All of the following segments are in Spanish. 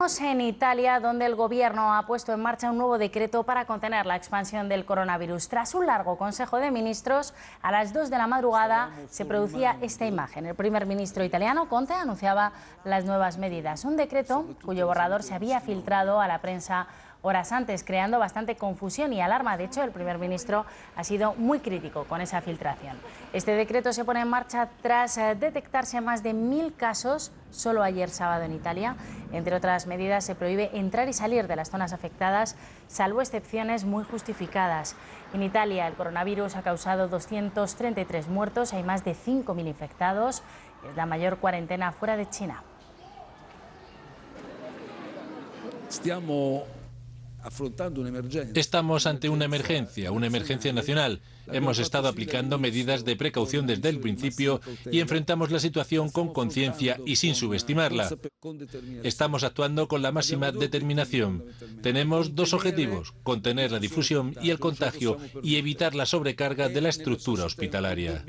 En Italia, donde el gobierno ha puesto en marcha un nuevo decreto para contener la expansión del coronavirus. Tras un largo consejo de ministros, a las 2 de la madrugada se producía esta imagen. El primer ministro italiano, Conte, anunciaba las nuevas medidas. Un decreto cuyo borrador se había filtrado a la prensa horas antes, creando bastante confusión y alarma. De hecho, el primer ministro ha sido muy crítico con esa filtración. Este decreto se pone en marcha tras detectarse más de 1000 casos solo ayer sábado en Italia. Entre otras medidas, se prohíbe entrar y salir de las zonas afectadas, salvo excepciones muy justificadas. En Italia, el coronavirus ha causado 233 muertos, hay más de 5000 infectados. Es la mayor cuarentena fuera de China. Estamos ante una emergencia nacional. Hemos estado aplicando medidas de precaución desde el principio y enfrentamos la situación con conciencia y sin subestimarla. Estamos actuando con la máxima determinación. Tenemos dos objetivos: contener la difusión y el contagio y evitar la sobrecarga de la estructura hospitalaria.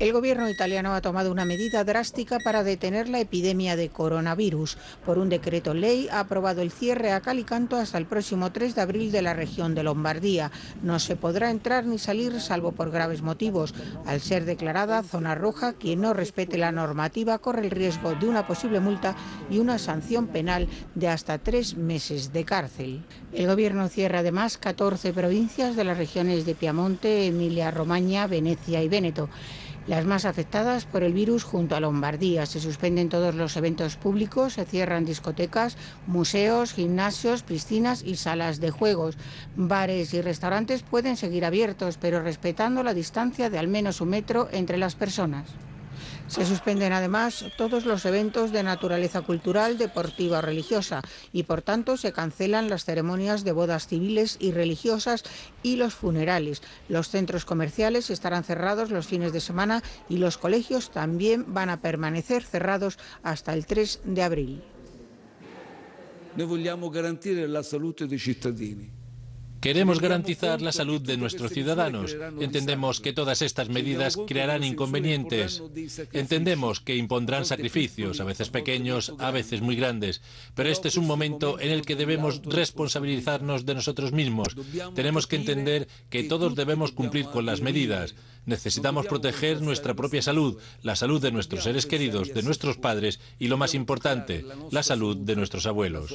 El gobierno italiano ha tomado una medida drástica para detener la epidemia de coronavirus. Por un decreto ley ha aprobado el cierre a cal y canto hasta el próximo 3 de abril de la región de Lombardía. No se podrá entrar ni salir salvo por graves motivos. Al ser declarada zona roja, quien no respete la normativa corre el riesgo de una posible multa y una sanción penal de hasta 3 meses de cárcel. El gobierno cierra además 14 provincias de las regiones de Piamonte, Emilia-Romagna, Venecia y Véneto, las más afectadas por el virus junto a Lombardía. Se suspenden todos los eventos públicos, se cierran discotecas, museos, gimnasios, piscinas y salas de juegos. Bares y restaurantes pueden seguir abiertos, pero respetando la distancia de al menos 1 metro entre las personas. Se suspenden además todos los eventos de naturaleza cultural, deportiva o religiosa y por tanto se cancelan las ceremonias de bodas civiles y religiosas y los funerales. Los centros comerciales estarán cerrados los fines de semana y los colegios también van a permanecer cerrados hasta el 3 de abril. Queremos garantizar la salud de nuestros ciudadanos. Entendemos que todas estas medidas crearán inconvenientes. Entendemos que impondrán sacrificios, a veces pequeños, a veces muy grandes. Pero este es un momento en el que debemos responsabilizarnos de nosotros mismos. Tenemos que entender que todos debemos cumplir con las medidas. Necesitamos proteger nuestra propia salud, la salud de nuestros seres queridos, de nuestros padres y, lo más importante, la salud de nuestros abuelos.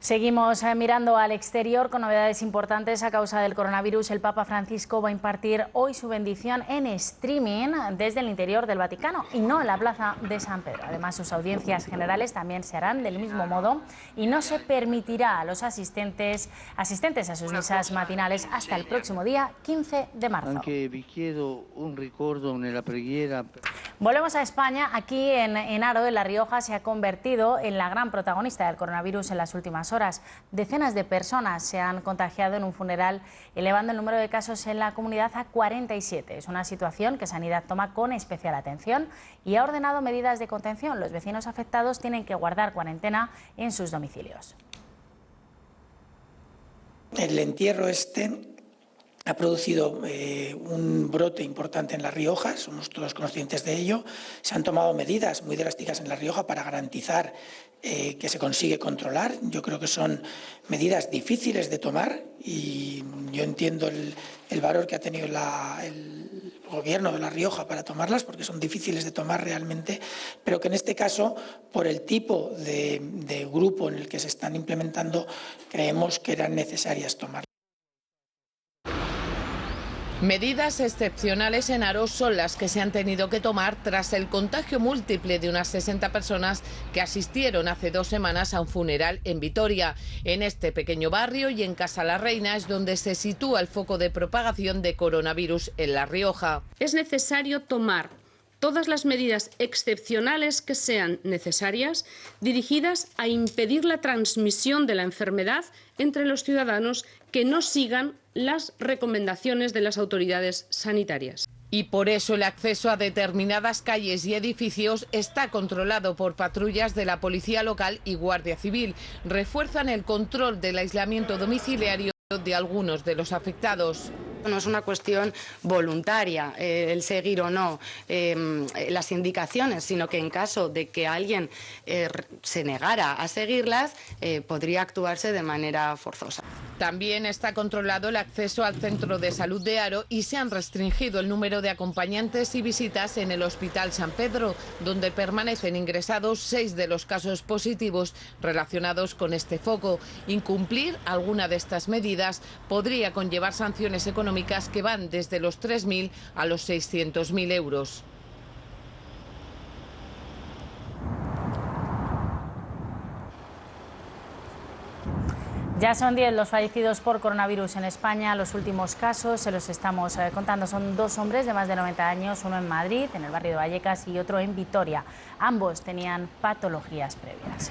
Seguimos mirando al exterior con novedades importantes a causa del coronavirus. El Papa Francisco va a impartir hoy su bendición en streaming desde el interior del Vaticano y no en la plaza de San Pedro. Además, sus audiencias generales también se harán del mismo modo y no se permitirá a los asistentes a sus misas matinales hasta el próximo día 15 de marzo. Volvemos a España. Aquí en Haro, en La Rioja, se ha convertido en la gran protagonista del coronavirus en las últimas horas. Decenas de personas se han contagiado en un funeral, elevando el número de casos en la comunidad a 47. Es una situación que Sanidad toma con especial atención y ha ordenado medidas de contención. Los vecinos afectados tienen que guardar cuarentena en sus domicilios. El entierro ha producido un brote importante en La Rioja, somos todos conscientes de ello. Se han tomado medidas muy drásticas en La Rioja para garantizar que se consigue controlar. Yo creo que son medidas difíciles de tomar y yo entiendo el valor que ha tenido el gobierno de La Rioja para tomarlas, porque son difíciles de tomar realmente, pero que en este caso, por el tipo de grupo en el que se están implementando, creemos que eran necesarias tomarlas. Medidas excepcionales en Haro son las que se han tenido que tomar tras el contagio múltiple de unas 60 personas que asistieron hace 2 semanas a un funeral en Vitoria. En este pequeño barrio y en Casa la Reina es donde se sitúa el foco de propagación de coronavirus en La Rioja. Es necesario tomar todas las medidas excepcionales que sean necesarias, dirigidas a impedir la transmisión de la enfermedad entre los ciudadanos que no sigan las recomendaciones de las autoridades sanitarias. Y por eso el acceso a determinadas calles y edificios está controlado por patrullas de la Policía Local y Guardia Civil. Refuerzan el control del aislamiento domiciliario de algunos de los afectados. No es una cuestión voluntaria el seguir o no las indicaciones, sino que en caso de que alguien se negara a seguirlas, podría actuarse de manera forzosa. También está controlado el acceso al centro de salud de Haro y se han restringido el número de acompañantes y visitas en el Hospital San Pedro, donde permanecen ingresados 6 de los casos positivos relacionados con este foco. Incumplir alguna de estas medidas podría conllevar sanciones económicas que van desde los 3.000 a los 600.000 euros. Ya son 10 los fallecidos por coronavirus en España. Los últimos casos, se los estamos contando, son 2 hombres de más de 90 años, uno en Madrid, en el barrio de Vallecas, y otro en Vitoria. Ambos tenían patologías previas.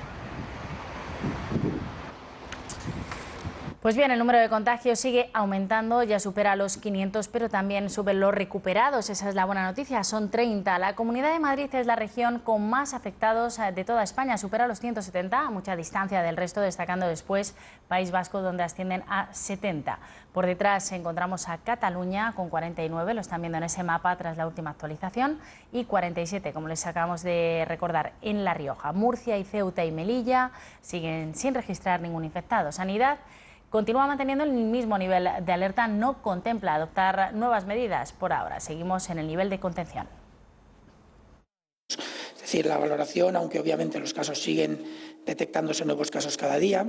Pues bien, el número de contagios sigue aumentando, ya supera los 500, pero también suben los recuperados. Esa es la buena noticia, son 30. La Comunidad de Madrid es la región con más afectados de toda España, supera los 170, a mucha distancia del resto, destacando después País Vasco, donde ascienden a 70. Por detrás encontramos a Cataluña con 49, lo están viendo en ese mapa tras la última actualización, y 47, como les acabamos de recordar, en La Rioja. Murcia y Ceuta y Melilla siguen sin registrar ningún infectado. Sanidad continúa manteniendo el mismo nivel de alerta, no contempla adoptar nuevas medidas por ahora. Seguimos en el nivel de contención. Es decir, la valoración, aunque obviamente los casos siguen detectándose nuevos casos cada día,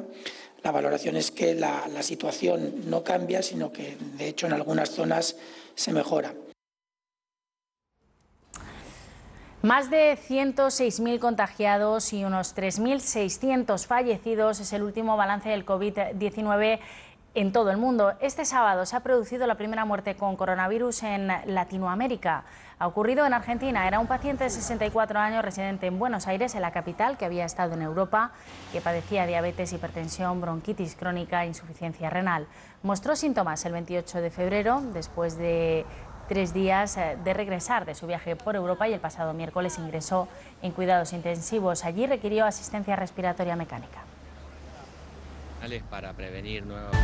la valoración es que la situación no cambia, sino que de hecho en algunas zonas se mejora. Más de 106.000 contagiados y unos 3.600 fallecidos es el último balance del COVID-19 en todo el mundo. Este sábado se ha producido la primera muerte con coronavirus en Latinoamérica. Ha ocurrido en Argentina. Era un paciente de 64 años residente en Buenos Aires, en la capital, que había estado en Europa, que padecía diabetes, hipertensión, bronquitis crónica e insuficiencia renal. Mostró síntomas el 28 de febrero, después de 3 días de regresar de su viaje por Europa, y el pasado miércoles ingresó en cuidados intensivos. Allí requirió asistencia respiratoria mecánica. Para prevenir nuevos...